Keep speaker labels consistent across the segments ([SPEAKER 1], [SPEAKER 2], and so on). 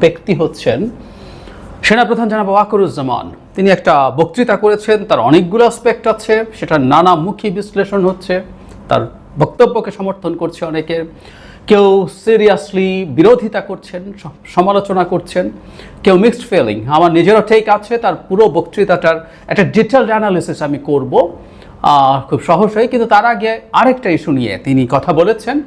[SPEAKER 1] ব্যক্তি হচ্ছেন সেনাপ্রধান জনাব ওয়াকারুজ্জামান। তিনি একটা বক্তৃতা করেছেন, তার অনেকগুলো অ্যাসপেক্ট আছে, সেটা নানামুখী বিশ্লেষণ হচ্ছে, তার বক্তব্যকে সমর্থন করছে অনেকে, কেউ সিরিয়াসলি বিরোধিতা করছেন, সমালোচনা করছেন, কেউ মিক্সড ফিলিং। আমার নিজেরও ঠিক আছে, তার পুরো বক্তৃতাটার একটা ডিটেলড অ্যানালিসিস আমি করব খুব সহজেই। কিন্তু তার আগে আরেকটা ইস্যু নিয়ে তিনি কথা বলেছেন,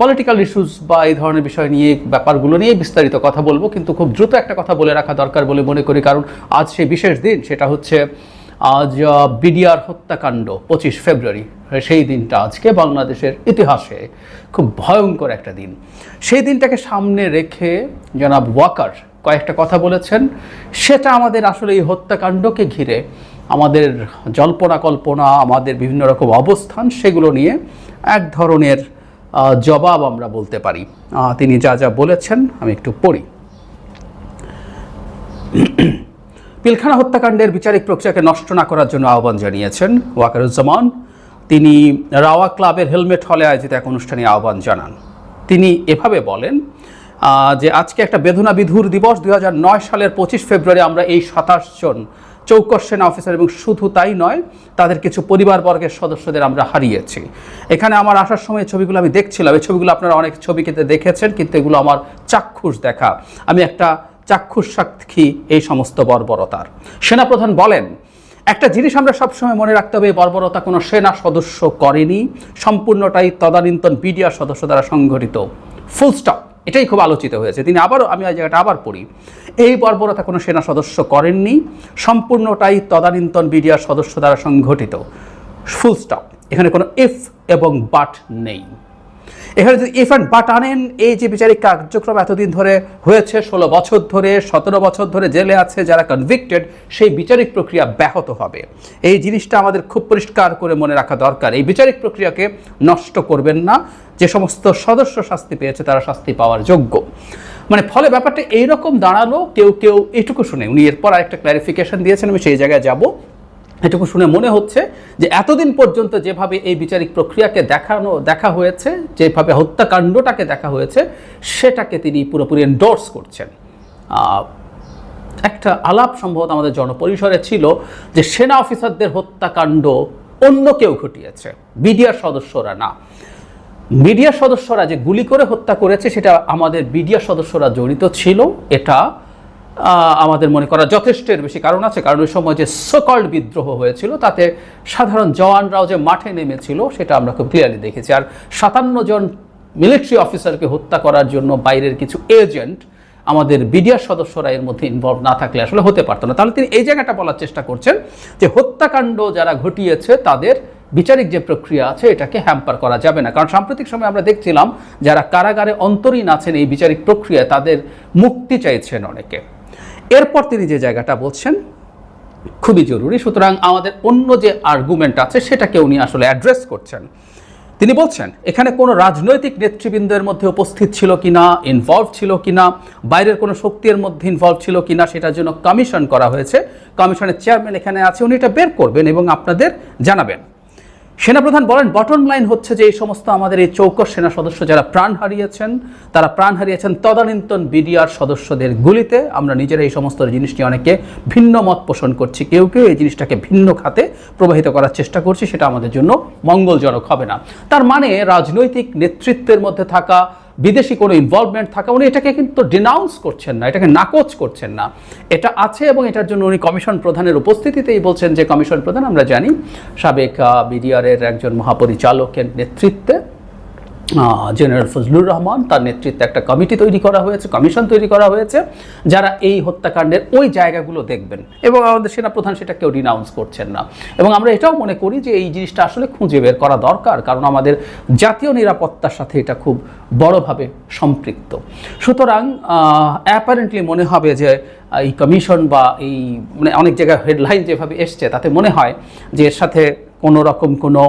[SPEAKER 1] পলিটিক্যাল ইস্যুস বা এই ধরনের বিষয় নিয়ে, ব্যাপারগুলো নিয়ে বিস্তারিত কথা বলবো, কিন্তু খুব দ্রুত একটা কথা বলে রাখা দরকার বলে মনে করি, কারণ আজ সেই বিশেষ দিন, সেটা হচ্ছে আজ বিডিআর হত্যাকাণ্ড 25 ফেব্রুয়ারি। সেই দিনটা আজকে বাংলাদেশের ইতিহাসে খুব ভয়ঙ্কর একটা দিন। সেই দিনটাকে সামনে রেখে জনাব ওয়াকার কয়েকটা কথা বলেছেন, সেটা আমাদের আসলে এই হত্যাকাণ্ডকে ঘিরে আমাদের জল্পনা কল্পনা, আমাদের বিভিন্ন রকম অবস্থান, সেগুলো নিয়ে এক ধরনের জবাব আমরা বলতে পারি। তিনি যা যা বলেছেন আমি একটু পড়ি। পিলখানা হত্যাকাণ্ডের বিচারিক প্রক্রিয়াকে নষ্ট না করার জন্য আহ্বান জানিয়েছেন ওয়াকারুজ্জামান। তিনি রাওয়া ক্লাবের হেলমেট হলে আয়োজিত এক অনুষ্ঠানে আহ্বান জানান। তিনি এভাবে বলেন যে আজকে একটা বেদনা বিধুর দিবস। 2009 সালের 25 ফেব্রুয়ারি আমরা এই 27 জন চৌকস সেনা অফিসার এবং শুধু তাই নয়, তাদের কিছু পরিবারবর্গের সদস্যদের আমরা হারিয়েছি। এখানে আমার আসার সময় ছবিগুলো আমি দেখছিলাম, এই ছবিগুলো আপনারা অনেক ছবিতে দেখেছেন, কিন্তু এগুলো আমার চাক্ষুষ দেখা, আমি একটা চাক্ষুষ সাক্ষী এই সমস্ত বর্বরতার। সেনাপ্রধান বলেন, একটা জিনিস আমরা সবসময় মনে রাখতে হবে, বর্বরতা কোনো সেনা সদস্য করেনি, সম্পূর্ণটাই তদানীন্তন বিডিআর সদস্য দ্বারা সংঘটিত, ফুল স্টপ। এটাই খুব আলোচিত হয়েছে। তিনি আমি এই জায়গাটা আবার পড়ি, এই বর্বরতা কোনো সেনা সদস্য করেননি, সম্পূর্ণটাই তদানীন্তন বিডিআর সদস্য দ্বারা সংঘটিত, ফুল স্টপ। এখানে কোনো ইফ এবং বাট নেই। এখানে যদি ইফ অ্যান্ড বাট আনেন, এই যে বিচারিক কার্যক্রম এতদিন ধরে হয়েছে, 16 বছর ধরে, 17 বছর ধরে জেলে আছে যারা কনভিক্টেড, সেই বিচারিক প্রক্রিয়া ব্যাহত হবে। এই জিনিসটা আমাদের খুব পরিষ্কার করে মনে রাখা দরকার। এই বিচারিক প্রক্রিয়াকে নষ্ট করবেন না। যে সমস্ত সদস্য শাস্তি পেয়েছে তারা শাস্তি পাওয়ার যোগ্য। মানে ফলে ব্যাপারটা এইরকম দাঁড়ালো। কেউ এটুকু শুনে, উনি এরপর আরেকটা ক্ল্যারিফিকেশন দিয়েছেন, আমি সেই জায়গায় যাব। এটুকু শুনে মনে হচ্ছে যে এতদিন পর্যন্ত যেভাবে এই বিচারিক প্রক্রিয়াকে দেখা হয়েছে, যেভাবে হত্যাকাণ্ডটাকে দেখা হয়েছে, সেটাকে তিনি পুরোপুরি এন্ডোর্স করছেন। একটা আলাপ সম্ভবত আমাদের জনপরিসরে ছিল যে সেনা অফিসারদের হত্যাকাণ্ড অন্য কেউ ঘটিয়েছে, বিডিআর সদস্যরা না। বিডিআর সদস্যরা যে গুলি করে হত্যা করেছে, সেটা আমাদের বিডিআর সদস্যরা জড়িত ছিল, এটা আমাদের মনে করা যথেষ্টের বেশি কারণ আছে। কারণ ওই সময় যে সোকল্ড বিদ্রোহ হয়েছিল, তাতে সাধারণ জওয়ানরাও যে মাঠে নেমেছিল, সেটা আমরা খুব ক্লিয়ারলি দেখেছি। আর 57 জন মিলিটারি অফিসারকে হত্যা করার জন্য বাইরের কিছু এজেন্ট, আমাদের বিডিআর সদস্যরা এর মধ্যে ইনভলভ না থাকলে আসলে হতে পারতো না। তাহলে তিনি এই জায়গাটা বলার চেষ্টা করছেন যে হত্যাকাণ্ড যারা ঘটিয়েছে তাদের বিচারিক যে প্রক্রিয়া আছে, এটাকে হ্যাম্পার করা যাবে না। কারণ সাম্প্রতিক সময় আমরা দেখছিলাম যারা কারাগারে অন্তরীণ আছেন এই বিচারিক প্রক্রিয়ায়, তাদের মুক্তি চাইছেন অনেকে। এরপর তিনি যে জায়গাটা বলছেন খুবই জরুরি। সুতরাং আমাদের অন্য যে আর্গুমেন্ট আছে সেটাকে উনি আসলে অ্যাড্রেস করছেন। তিনি বলছেন এখানে কোনো রাজনৈতিক নেতৃবৃন্দের মধ্যে উপস্থিত ছিল কিনা, ইনভলভ ছিল কিনা, বাইরের কোনো শক্তির মধ্যে ইনভলভ ছিল কিনা, সেটার জন্য কমিশন করা হয়েছে। কমিশনের চেয়ারম্যান এখানে আছে, উনি এটা বের করবেন এবং আপনাদের জানাবেন। সেনাপ্রধান বলেন, বটম লাইন হচ্ছে যে এই সমস্ত আমাদের এই চৌকস সেনা সদস্য যারা প্রাণ হারিয়েছেন, তারা প্রাণ হারিয়েছেন তদানীন্তন বিডিআর সদস্যদের গুলিতে। আমরা নিজেরা এই সমস্ত জিনিস নিয়ে অনেকে ভিন্ন মত পোষণ করছি, কেউ এই জিনিসটাকে ভিন্ন খাতে প্রবাহিত করার চেষ্টা করছি, সেটা আমাদের জন্য মঙ্গলজনক হবে না। তার মানে রাজনৈতিক নেতৃত্বের মধ্যে থাকা, বিদেশি কোনো ইনভলভমেন্ট থাকা, উনি এটাকে কিন্তু ডিনাউন্স করছেন না, এটাকে নাকচ করছেন না। এটা আছে এবং এটার জন্য উনি কমিশন প্রধানের উপস্থিতিতেই বলছেন যে কমিশন প্রধান আমরা জানি সাবেক বিডিআরের একজন মহাপরিচালকের নেতৃত্বে, জেনারেল ফজলুর রহমান, তার নেতৃত্বে একটা কমিটি তৈরি করা হয়েছে, কমিশন তৈরি করা হয়েছে, যারা এই হত্যাকাণ্ডের ওই জায়গাগুলো দেখবেন। এবং আমাদের সেনাপ্রধান সেটা কেউ ডিনাউন্স করছেন না। এবং আমরা এটাও মনে করি যে এই জিনিসটা আসলে খুঁজে বের করা দরকার, কারণ আমাদের জাতীয় নিরাপত্তার সাথে এটা খুব বড়ভাবে সম্পৃক্ত। সুতরাং অ্যাপারেন্টলি মনে হবে যে এই কমিশন বা এই মানে অনেক জায়গায় হেডলাইন যেভাবে এসছে, তাতে মনে হয় যে এর সাথে কোনো রকম কোনো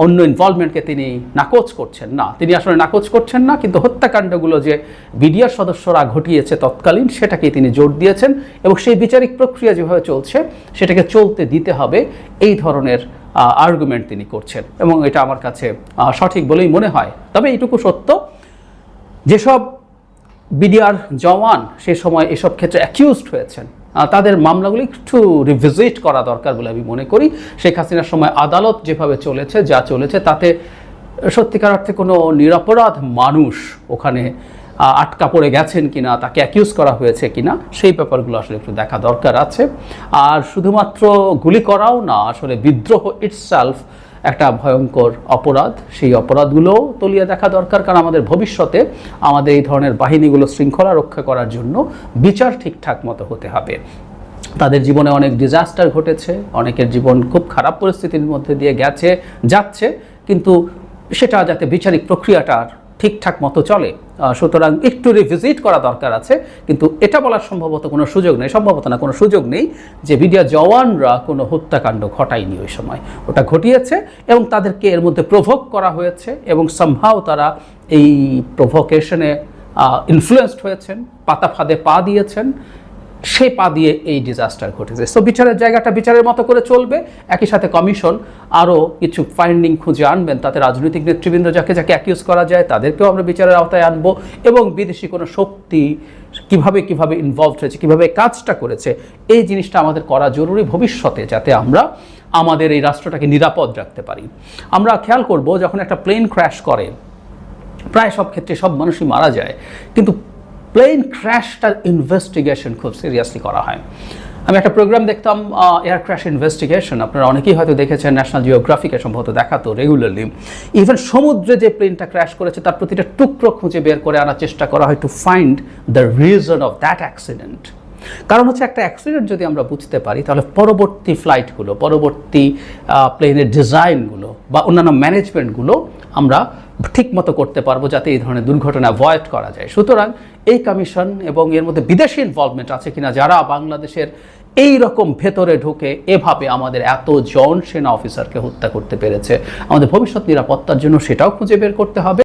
[SPEAKER 1] অন্য ইনভলভমেন্টকে তিনি নাকচ করছেন না। তিনি আসলে নাকচ করছেন না, কিন্তু হত্যাকাণ্ডগুলো যে বিডিআর সদস্যরা ঘটিয়েছে তৎকালীন, সেটাকেই তিনি জোর দিয়েছেন। এবং সেই বিচারিক প্রক্রিয়া যেভাবে চলছে সেটাকে চলতে দিতে হবে, এই ধরনের আর্গুমেন্ট তিনি করছেন। এবং এটা আমার কাছে সঠিক বলেই মনে হয়। তবে এইটুকু সত্য, যেসব বিডিআর জওয়ান সে সময় এসব ক্ষেত্রে অ্যাকিউজড হয়েছেন, তাদের মামলাগুলি একটু রিভিজিট করা দরকার বলে আমি মনে করি। শেখ হাসিনার সময় আদালত যেভাবে চলেছে, যা চলেছে, তাতে সত্যিকার অর্থে কোনো নিরপরাধ মানুষ ওখানে আটকা পড়ে গেছেন কিনা, তাকে অ্যাকিউজ করা হয়েছে কিনা, সেই ব্যাপারগুলো আসলে একটু দেখা দরকার আছে। আর শুধুমাত্র গুলি করাও না, আসলে বিদ্রোহ ইটসেলফ একটা ভয়ঙ্কর অপরাধ, সেই অপরাধগুলোও তলিয়ে দেখা দরকার। কারণ আমাদের ভবিষ্যতে আমাদের এই ধরনের বাহিনীগুলো শৃঙ্খলা রক্ষা করার জন্য বিচার ঠিকঠাক মতো হতে হবে। তাদের জীবনে অনেক ডিজাস্টার ঘটেছে, অনেকের জীবন খুব খারাপ পরিস্থিতির মধ্যে দিয়ে যাচ্ছে, কিন্তু সেটা যাতে বিচারিক প্রক্রিয়াটার ঠিকঠাক মতো চলে, সুতরাং একটু রিভিজিট করা দরকার আছে। কিন্তু এটা বলার সম্ভবত কোনো সুযোগ নেই যে বিডিআর জওয়ানরা কোনো হত্যাকাণ্ড ঘটায়নি ওই সময়। ওটা ঘটিয়েছে এবং তাদেরকে এর মধ্যে প্রভোক করা হয়েছে এবং সামহাও তারা এই প্রভোকেশনে ইনফ্লুয়েসড হয়েছেন, পাতা ফাঁদে পা দিয়েছেন, সেই পা দিয়ে এই ডিজাস্টার ঘটেছে। সো বিচারের জায়গাটা বিচারের মতো করে চলবে, একই সাথে কমিশন আরও কিছু ফাইন্ডিং খুঁজে আনবেন, তাতে রাজনৈতিক নেতৃবৃন্দ যাকে অ্যাকিউজ করা যায় তাদেরকেও আমরা বিচারের আওতায় আনবো, এবং বিদেশি কোনো শক্তি কিভাবে ইনভলভড হয়েছে, কিভাবে কাজটা করেছে, এই জিনিসটা আমাদের করা জরুরি ভবিষ্যতে, যাতে আমরা আমাদের এই রাষ্ট্রটাকে নিরাপদ রাখতে পারি। আমরা খেয়াল করব যখন একটা প্লেন ক্র্যাশ করে, প্রায় সব ক্ষেত্রে সব মানুষই মারা যায়, কিন্তু প্লেন ক্র্যাশটার ইনভেস্টিগেশন খুব সিরিয়াসলি করা হয়। আমি একটা প্রোগ্রাম দেখতাম, এয়ার ক্র্যাশ ইনভেস্টিগেশন, আপনারা অনেকেই হয়তো দেখেছেন, ন্যাশনাল জিওগ্রাফিকে সম্ভবত দেখাতো রেগুলারলি। ইভেন সমুদ্রে যে প্লেনটা ক্র্যাশ করেছে তার প্রতিটা টুকরো খুঁজে বের করে আনার চেষ্টা করা হয় to find the reason of that accident. কারণ হচ্ছে একটা অ্যাক্সিডেন্ট যদি আমরা বুঝতে পারি, তাহলে পরবর্তী ফ্লাইটগুলো, পরবর্তী প্লেনের ডিজাইনগুলো বা অন্যান্য ম্যানেজমেন্টগুলো আমরা ঠিক মতো করতে পারবো, যাতে এই ধরনের দুর্ঘটনা অ্যাভয়েড করা যায়। সুতরাং এই কমিশন এবং এর মধ্যে বিদেশি ইনভলভমেন্ট আছে কিনা, যারা বাংলাদেশের এই রকম ভেতরে ঢুকে এভাবে আমাদের এতজন সেনা অফিসারকে হত্যা করতে পেরেছে, আমাদের ভবিষ্যৎ নিরাপত্তার জন্য সেটাও খুঁজে বের করতে হবে।